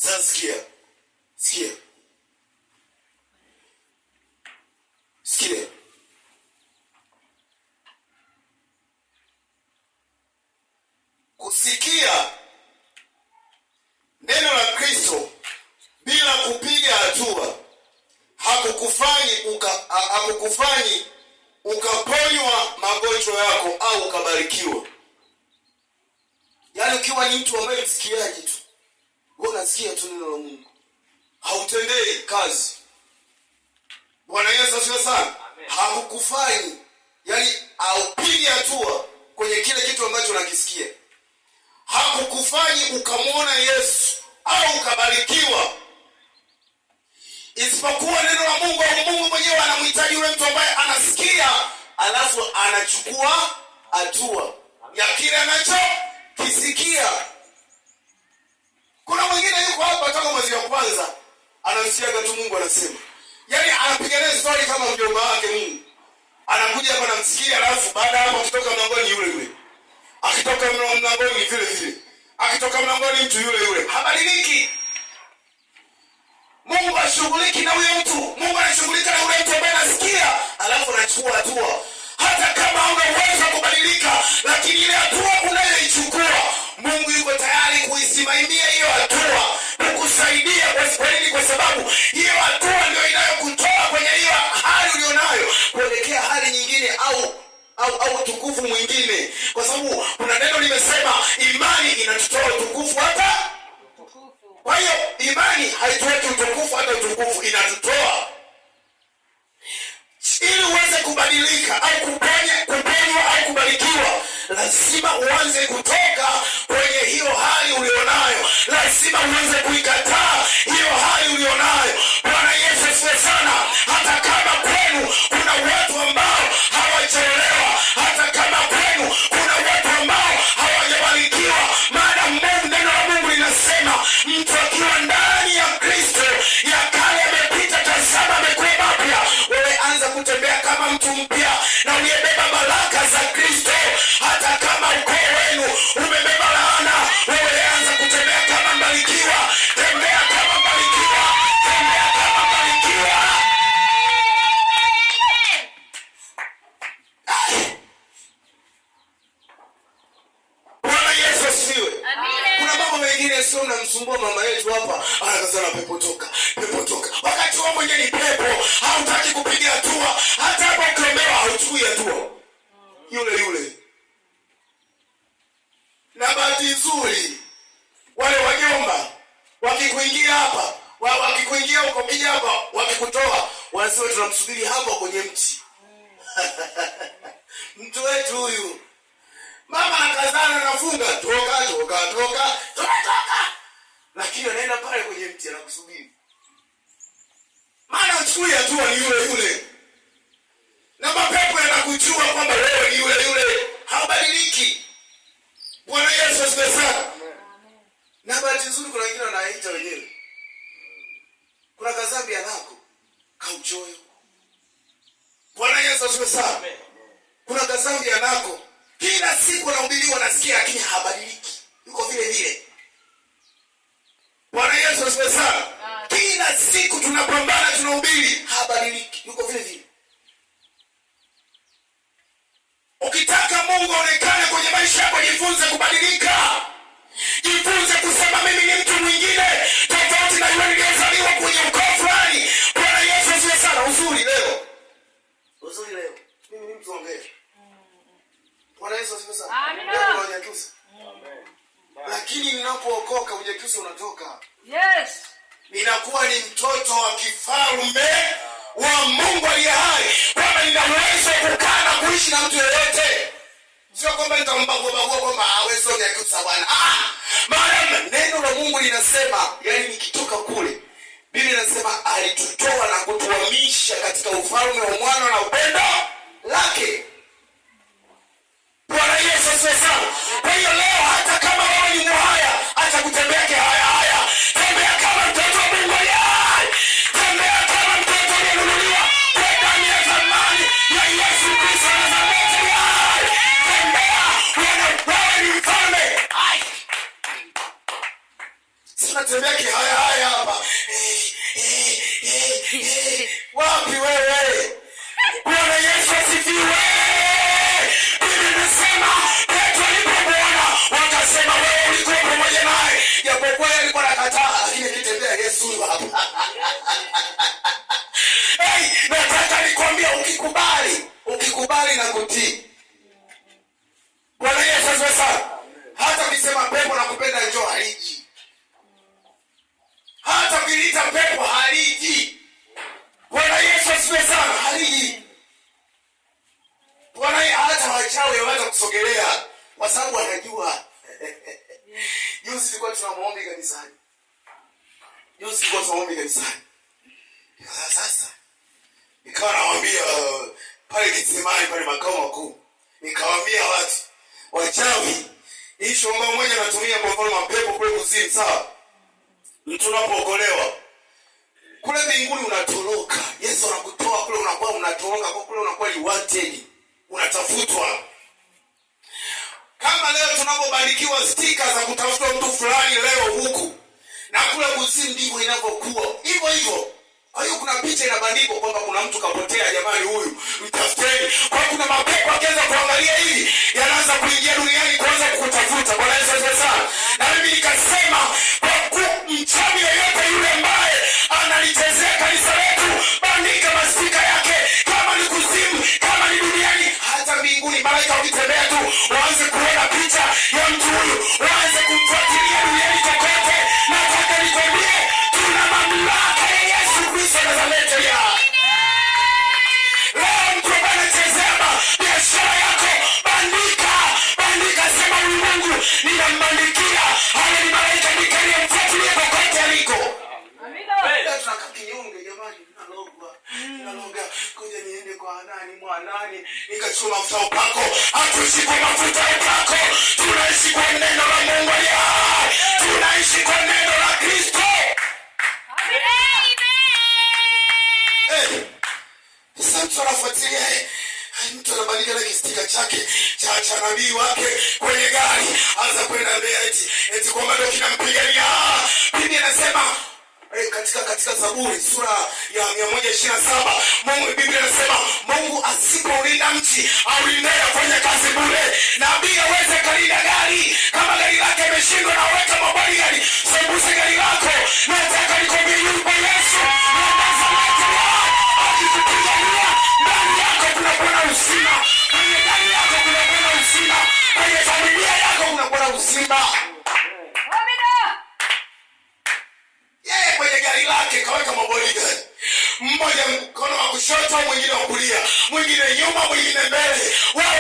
Sasa sikia. Kusikia neno la Kristo bila kupiga hatua hakukufanyi ukaponywa magonjwa yako au ukabarikiwa. Yaani ukiwa ni mtu ambaye msikiaji tu, wewe unasikia tu neno la Mungu, hautendei kazi. Bwana Yesu asifiwe sana. Hakukufanyi yaani aupige hatua kwenye kile kitu ambacho unakisikia. Hakukufanyi ukamwona Yesu au ukabarikiwa. Isipokuwa neno la Mungu, au Mungu mwenyewe anamhitaji yule mtu ambaye anasikia alafu anachukua hatua ya kile anachokisikia. Kuna mwingine yuko hapa toka mwezi wa kwanza anasikia tu Mungu anasema. Yaani anapigania story kama mjomba wake Mungu. Anakuja hapa anamsikia alafu baada hapo akitoka mlangoni yule. Akitoka mlangoni vile. Akitoka mlangoni mtu yule. Habadiliki. Mungu ashughuliki na huyo mtu. Mungu anashughulika na yule mtu ambaye anasikia alafu anachukua hatua. Hata kama huna uwezo kubadilika, lakini ile hatua unayoichukua, Mungu yuko tayari kuisimamia hiyo hatua, kukusaidia. Kwa sababu hiyo hatua ndio inayokutoa kwenye hiyo hali ulionayo kuelekea hali nyingine au utukufu mwingine. Kwa sababu kuna neno limesema imani inatutoa utukufu hata. Kwa hiyo imani haituweki utukufu hata utukufu inatutoa. Ili uweze kubadilika au kuponywa au kubarikiwa, lazima uanze kutoka kwenye hiyo hali ulionayo. Lazima uanze kuikataa hiyo hali ulionayo. Bwana Yesu asifiwe sana. Hata kama kwenu kuna watu ambao hawajaolewa, hata kama kwenu kuna watu ambao hawajabarikiwa, maana neno la Mungu linasema mtu akiwa ndani ya Kristo, ya kale yamepita, tazama amekuwa mapya. Wewe anza kutembea kama mtu mpya na uliyebeba baraka za Kristo. Hata kama ukoo wenu umebeba laana, wewe anza kutembea kama mbarikiwa. Tembea kama mbarikiwa. Tembea kama mbarikiwa. Bwana Yesu asifiwe. Kuna mambo mengine sio unamsumbua mama yetu hapa, anakazana pepo toka. Wakati wewe mwenyewe ni pepo, hautaki kupiga hatua. Hata hapo ukiombewa hauchukui hatua. Yule. Na bahati nzuri wale wajomba wakikuingia hapa, wakikuingia huko kija hapa, wakikutoa, wanasema tunamsubiri hapa kwenye mti. Mtu wetu huyu. Mama akazana nafunga, toka. Lakini anaenda pale kwenye mti anakusubiri. Maana uchukui hatua ni yule. Na mapepo yanakujua kwamba wewe ni yule. Haubadiliki. Bwana Yesu asifiwe sana. Na bahati nzuri kuna wengine wanaita wenyewe. Kuna kazambi anako kauchoyo. Bwana Yesu asifiwe sana. Kuna kazambi anako kila siku anahubiriwa nasikia lakini habadiliki. Yuko vile. Bwana Yesu asifiwe sana. Kila siku tunapambana tunahubiri, habadiliki. Yuko vile. Ukitaka Mungu aonekane kwenye maisha yako, jifunze kubadilika. Jifunze kusema mimi ni mtu mwingine tofauti na yule niliyezaliwa kwenye ukoo fulani. Bwana Yesu asifiwe sana. Uzuri leo. Mimi ni mtu ongea. Bwana Yesu asifiwe sana. Amina. Lakini ninapookoka unyakuzi unatoka. Yes. Ninakuwa ni mtoto wa kifalme wa Mungu aliye hai. Kwamba nina uwezo kukaa na kuishi na mtu yeyote. Sio kwamba nitambagua kwamba hawezi unyakuzi bwana. Maana neno la Mungu linasema, yani nikitoka kule, Biblia inasema alitutoa na kutuhamisha katika ufalme wa mwana na upendo lake. Bwana Yesu asifiwe sana. Kwa hiyo leo hata kama wewe ni mwaya, acha kutembea haya. Tembea kama mtoto wa Mungu hai. Tembea kama mtoto aliyenunuliwa kwa damu ya thamani ya Yesu Kristo wa Nazareti hai. Tembea wewe ni mfalme. Tunatembea kihaya haya hapa. Wapi wewe? Bwana Yesu asifiwe. Biblia inasema Petro alipomwona wakasema wewe ulikuwa pamoja naye. Japokuwa yeye alikuwa anakataa, lakini akitembea Yesu hapa. Nataka nikwambie ukikubali na kutii. Bwana Yesu asifiwe sana. Hata ukisema pepo na kupenda njoo haliji. Hata ukiliita pepo haliji. Bwana Yesu asifiwe sana, haliji. Bwana hata wachawi hawata kusogelea kwa sababu wanajua. Juzi tulikuwa tunamuomba kanisani. Sasa nikawa nawaambia pale Kitsimani pale makao makuu. Nikawaambia watu wachawi hii shomba mmoja anatumia kwa mfano mapepo kule kuzimu, sawa? Mtu unapookolewa kule mbinguni unatoroka. Yesu anakutoa kule, unakuwa unatoroka kwa kule, unakuwa wanted, unatafutwa. Kama leo tunapobarikiwa stika za kutafuta mtu fulani leo huku, na kule kuzimu ndivyo inavyokuwa. Hivyo. Kwa hiyo kuna picha inabandikwa kwamba kuna mtu kapotea, jamani huyu mtafuteni. Kwa kuna mapepo akianza kuangalia hivi, yanaanza kuingia duniani kuanza kukutafuta. Bwana Yesu asifiwe sana. Na mimi nikasema mchawi yeyote yule ambaye analichezea kanisa letu, bandika mastika yake, kama ni kuzimu, kama ni duniani, hata mbinguni. Malaika wakitembea tu waanze kuona picha ya mtu huyu, waanze kumfuatilia duniani kokote. Nataka nikwambie tuna mamlaka ya Yesu Kristo Nazareti. Leo mtu ambaye anachezea biashara yako, bandika sema Mungu ninambandikia. Haya ni malaika nikali mfuatilie kokote aliko. Amina. Tunaka kinyonge jamani, nalonga koja niende kwa nani nikachoma mafuta upako. Hatuishi kwa mafuta upako, tunaishi kwa neno la Mungu. Tunaishi kwa neno la Kristo. Sasa mtu anafuatilia, mtu anabandika na kistika chake cha nabii wake kwenye gari, anza kwenda mbele eti kwamba ndio kinampigania. Biblia inasema katika Zaburi sura ya 127, Biblia inasema Mungu asipoulinda mti aulindaye afanye kazi bure. Nabii aweze kalinda gari, kama gari lake imeshindwa na weka mabodyguard, sembuse gari lako. Nataka nikwambie yupo Yesu. Akikupigania ndani yako kunakuwa na uzima, kwenye gari yako kunakuwa na uzima, kwenye familia yako kunakuwa na uzima. Yeye kwenye gari lake kaweka mabodyguard, mmoja mkono wa kushoto, mwingine wa kulia, mwingine nyuma, mwingine mbele. Wao